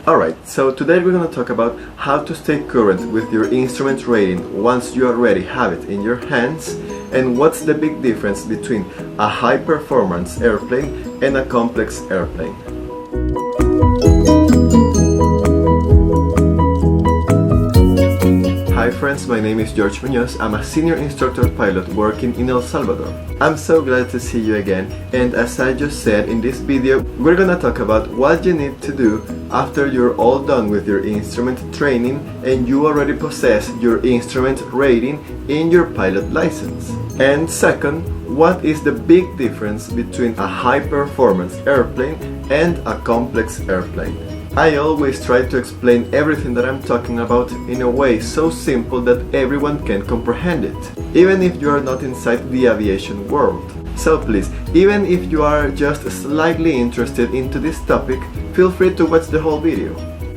Alright, so today we're going to talk about how to stay current with your instrument rating once you already have it in your hands, and what's the big difference between a high performance airplane and a complex airplane. Hi friends, my name is George Munoz. I'm a senior instructor pilot working in El Salvador. I'm so glad to see you again, and as I just said in this video, we're gonna talk about what you need to do after you're all done with your instrument training and you already possess your instrument rating in your pilot license. And second, what is the big difference between a high performance airplane and a complex airplane. I always try to explain everything that I'm talking about in a way so simple that everyone can comprehend it, even if you are not inside the aviation world. So please, even if you are just slightly interested into this topic, feel free to watch the whole video.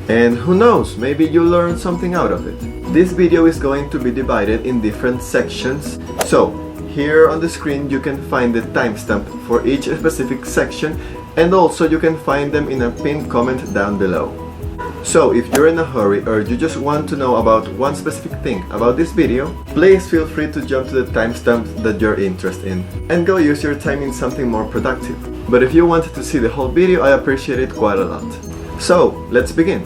And who knows, maybe you'll learn something out of it. This video is going to be divided in different sections, so here on the screen you can find the timestamp for each specific section, and also you can find them in a pinned comment down below. So if you're in a hurry or you just want to know about one specific thing about this video, please feel free to jump to the timestamp that you're interested in and go use your time in something more productive. But if you wanted to see the whole video, I appreciate it quite a lot. So let's begin.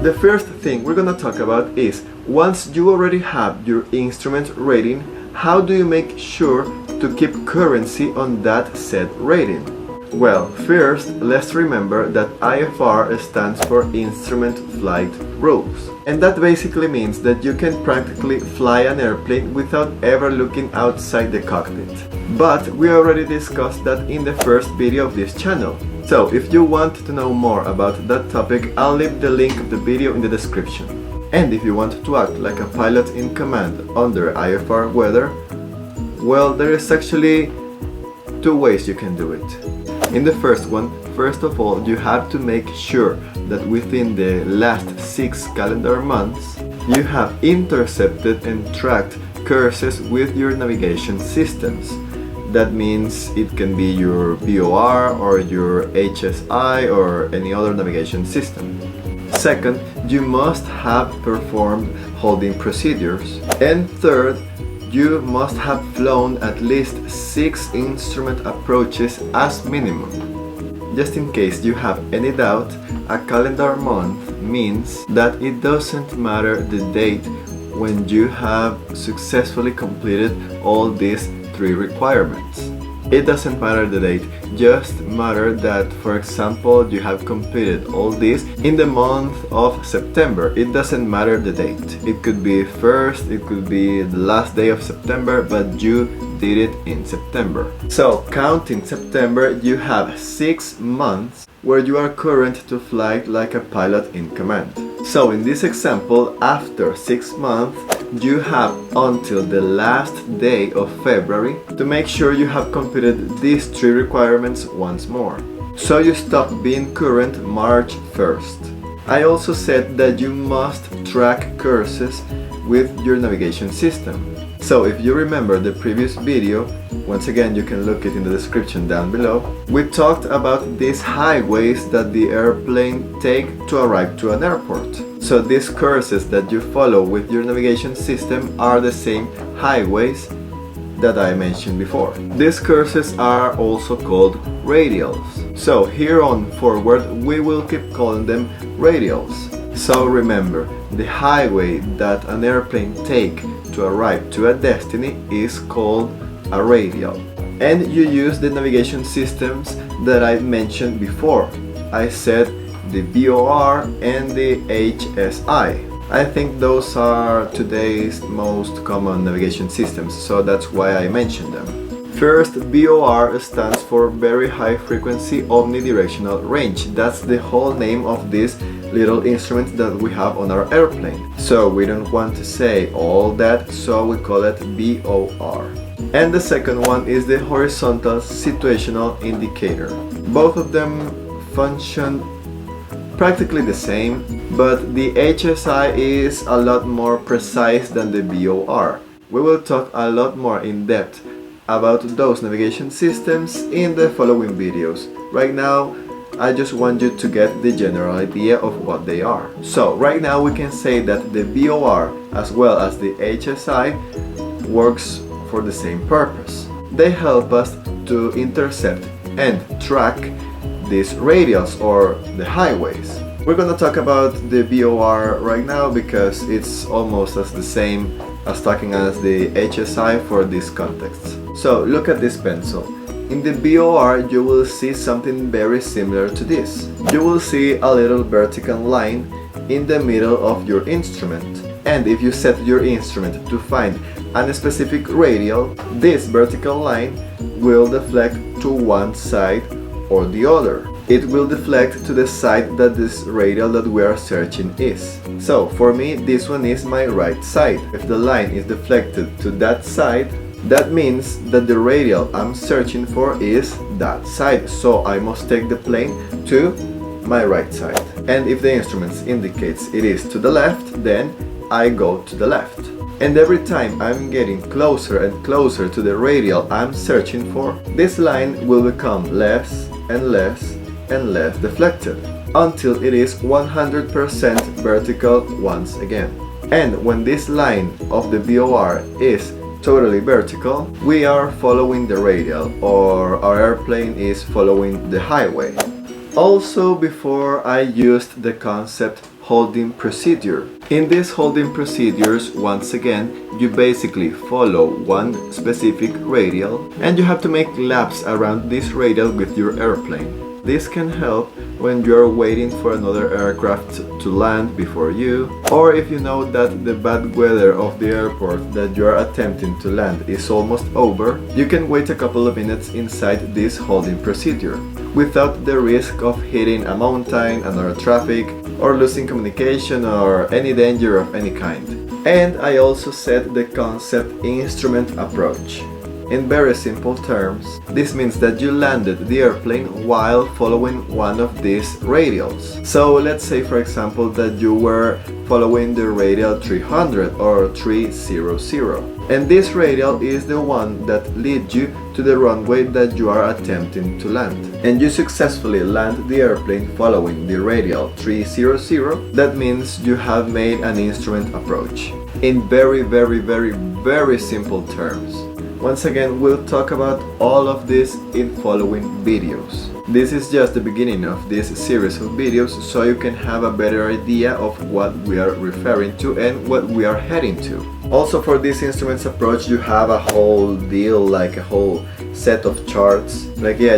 The first thing we're gonna talk about is, once you already have your instrument rating, how do you make sure to keep currency on that said rating? Well, first, let's remember that IFR stands for Instrument Flight Rules. And that basically means that you can practically fly an airplane without ever looking outside the cockpit. But we already discussed that in the first video of this channel. So if you want to know more about that topic, I'll leave the link of the video in the description. And if you want to act like a pilot in command under IFR weather, well, there is actually two ways you can do it. In the first one, first of all, you have to make sure that within the last 6 calendar months, you have intercepted and tracked courses with your navigation systems. That means it can be your VOR or your HSI or any other navigation system. Second, you must have performed holding procedures. And third, you must have flown at least 6 instrument approaches as minimum. Just in case you have any doubt, a calendar month means that it doesn't matter the date when you have successfully completed all these 3 requirements. It doesn't matter the date, just matter that, for example, you have completed all this in the month of September. It doesn't matter the date. It could be first, it could be the last day of September, but you did it in September. So counting September, you have 6 months where you are current to fly like a pilot in command. So in this example, after 6 months, you have until the last day of February to make sure you have completed these 3 requirements once more. So you stop being current March 1st. I also said that you must track courses with your navigation system. So if you remember the previous video, once again you can look it in the description down below, we talked about these highways that the airplane take to arrive to an airport. So these courses that you follow with your navigation system are the same highways that I mentioned before. These courses are also called radials. So here on forward we will keep calling them radials. So remember, the highway that an airplane takes to arrive to a destiny is called a radial. And you use the navigation systems that I mentioned before. I said the VOR and the HSI. I think those are today's most common navigation systems, so that's why I mentioned them. First, VOR stands for Very High Frequency Omnidirectional Range. That's the whole name of this little instrument that we have on our airplane. So we don't want to say all that, so we call it VOR. And the second one is the Horizontal Situational Indicator. Both of them function practically the same, but the HSI is a lot more precise than the VOR. We will talk a lot more in depth about those navigation systems in the following videos. Right now, I just want you to get the general idea of what they are. So right now we can say that the VOR as well as the HSI works for the same purpose. They help us to intercept and track these radials or the highways. We're gonna talk about the VOR right now because it's almost as the same as talking as the HSI for this context. So look at this pencil. In the VOR you will see something very similar to this. You will see a little vertical line in the middle of your instrument. And if you set your instrument to find a specific radial, this vertical line will deflect to one side or the other. It will deflect to the side that this radial that we are searching is. So for me, this one is my right side. If the line is deflected to that side, that means that the radial I'm searching for is that side. So I must take the plane to my right side. And if the instrument indicates it is to the left, then I go to the left. And every time I'm getting closer and closer to the radial I'm searching for, this line will become less and less and less deflected until it is 100% vertical once again. And when this line of the VOR is totally vertical, we are following the radial, or our airplane is following the highway. Also, before I used the concept holding procedure. In these holding procedures, once again, you basically follow one specific radial and you have to make laps around this radial with your airplane. This can help when you are waiting for another aircraft to land before you, or if you know that the bad weather of the airport that you are attempting to land is almost over, you can wait a couple of minutes inside this holding procedure without the risk of hitting a mountain, another traffic, or losing communication or any danger of any kind. And I also said the concept instrument approach. In very simple terms, this means that you landed the airplane while following one of these radials. So let's say for example that you were following the radial 300 or 300, and this radial is the one that leads you to the runway that you are attempting to land, and you successfully land the airplane following the radial 300. That means you have made an instrument approach. In very simple terms. Once again, we'll talk about all of this in following videos. This is just the beginning of this series of videos, so you can have a better idea of what we are referring to and what we are heading to. Also, for this instruments approach, you have a whole deal, like a whole set of charts.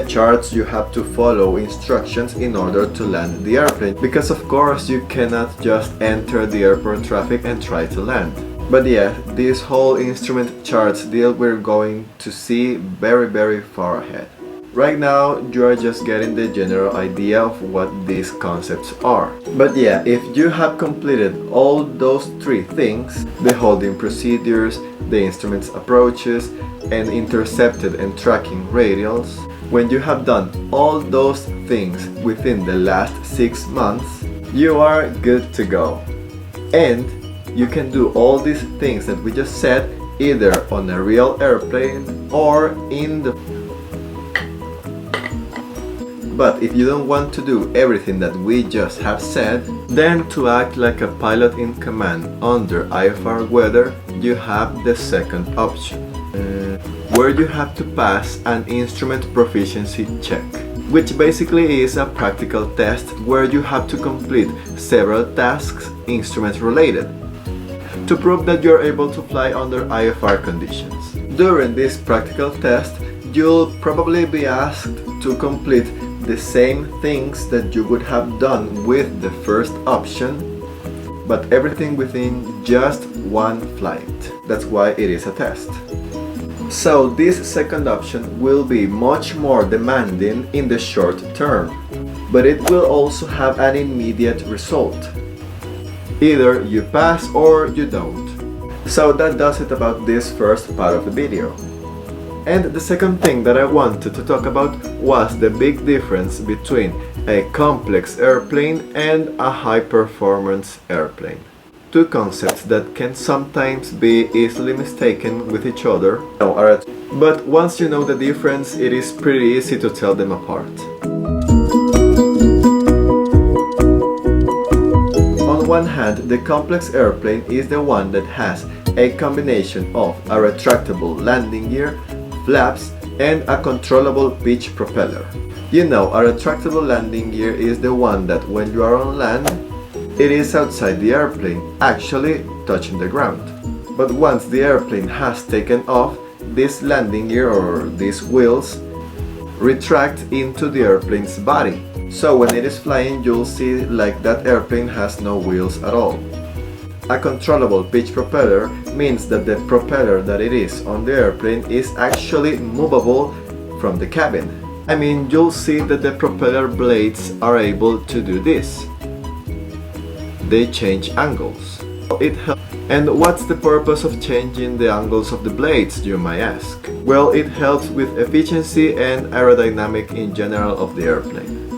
Charts you have to follow instructions in order to land the airplane. Because of course, you cannot just enter the airport traffic and try to land. But yeah, this whole instrument charts deal we're going to see very far ahead. Right now, you are just getting the general idea of what these concepts are. But yeah, if you have completed all those three things, the holding procedures, the instruments approaches, and intercepted and tracking radials, when you have done all those things within the last 6 months, you are good to go. And you can do all these things that we just said either on a real airplane or in the... But if you don't want to do everything that we just have said, then to act like a pilot in command under IFR weather, you have the second option, where you have to pass an instrument proficiency check, which basically is a practical test where you have to complete several tasks instrument related to prove that you are able to fly under IFR conditions. During this practical test, you'll probably be asked to complete the same things that you would have done with the first option, but everything within just one flight. That's why it is a test. So this second option will be much more demanding in the short term, but it will also have an immediate result. Either you pass or you don't. So that does it about this first part of the video. And the second thing that I wanted to talk about was the big difference between a complex airplane and a high performance airplane. two concepts that can sometimes be easily mistaken with each other. But once you know the difference, it is pretty easy to tell them apart. On one hand, the complex airplane is the one that has a combination of a retractable landing gear, flaps, and a controllable pitch propeller. You know, a retractable landing gear is the one that when you are on land, it is outside the airplane, actually touching the ground. But once the airplane has taken off, this landing gear or these wheels retract into the airplane's body. So when it is flying, you'll see like that airplane has no wheels at all. A controllable pitch propeller means that the propeller that it is on the airplane is actually movable from the cabin. I mean, you'll see that the propeller blades are able to do this. They change angles. And what's the purpose of changing the angles of the blades, you might ask? Well, it helps with efficiency and aerodynamic in general of the airplane.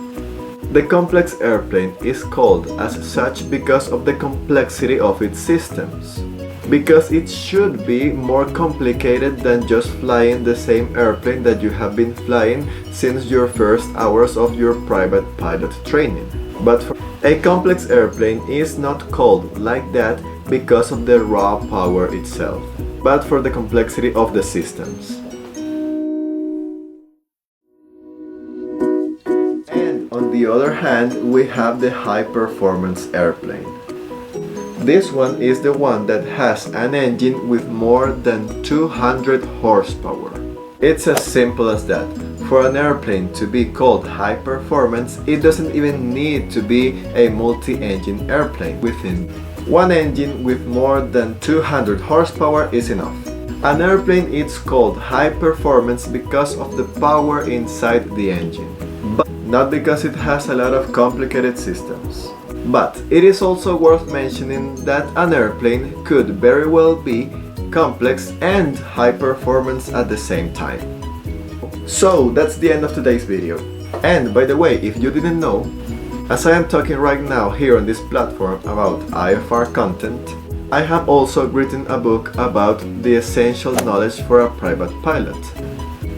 The complex airplane is called as such because of the complexity of its systems. Because it should be more complicated than just flying the same airplane that you have been flying since your first hours of your private pilot training. But a complex airplane is not called like that because of the raw power itself, but for the complexity of the systems. And on the other hand, we have the high-performance airplane. This one is the one that has an engine with more than 200 horsepower. It's as simple as that. For an airplane to be called high performance, it doesn't even need to be a multi-engine airplane. Within one engine with more than 200 horsepower is enough. An airplane is called high performance because of the power inside the engine, but not because it has a lot of complicated systems. But it is also worth mentioning that an airplane could very well be complex and high performance at the same time. So that's the end of today's video. And by the way, if you didn't know, as I am talking right now here on this platform about IFR content, I have also written a book about the essential knowledge for a private pilot.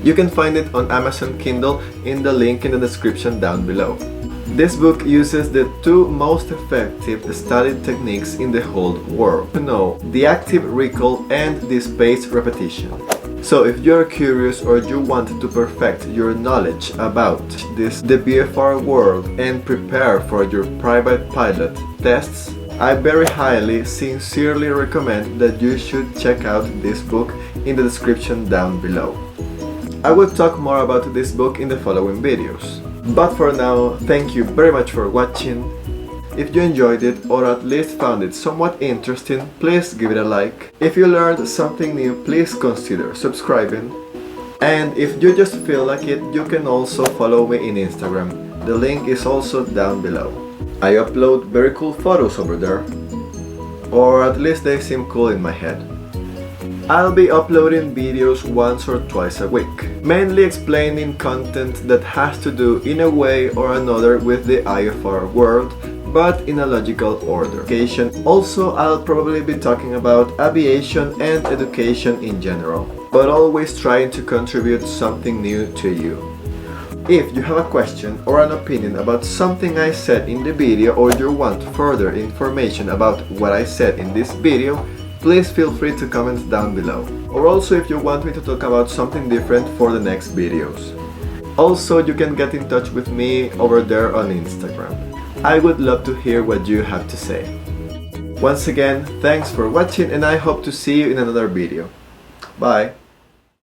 You can find it on Amazon Kindle in the link in the description down below. This book uses the two most effective study techniques in the whole world. You know, the active recall and the spaced repetition. So if you're curious or you want to perfect your knowledge about the VFR world and prepare for your private pilot tests, I very highly, sincerely recommend that you should check out this book in the description down below. I will talk more about this book in the following videos. But for now, thank you very much for watching. If you enjoyed it or at least found it somewhat interesting, please give it a like. If you learned something new, please consider subscribing. And if you just feel like it, you can also follow me in Instagram. The link is also down below. I upload very cool photos over there. Or at least they seem cool in my head. I'll be uploading videos once or twice a week, mainly explaining content that has to do in a way or another with the IFR world, but in a logical order. Also, I'll probably be talking about aviation and education in general, but always trying to contribute something new to you. If you have a question or an opinion about something I said in the video, or you want further information about what I said in this video, please feel free to comment down below. Or also if you want me to talk about something different for the next videos. Also, you can get in touch with me over there on Instagram. I would love to hear what you have to say. Once again, thanks for watching and I hope to see you in another video. Bye!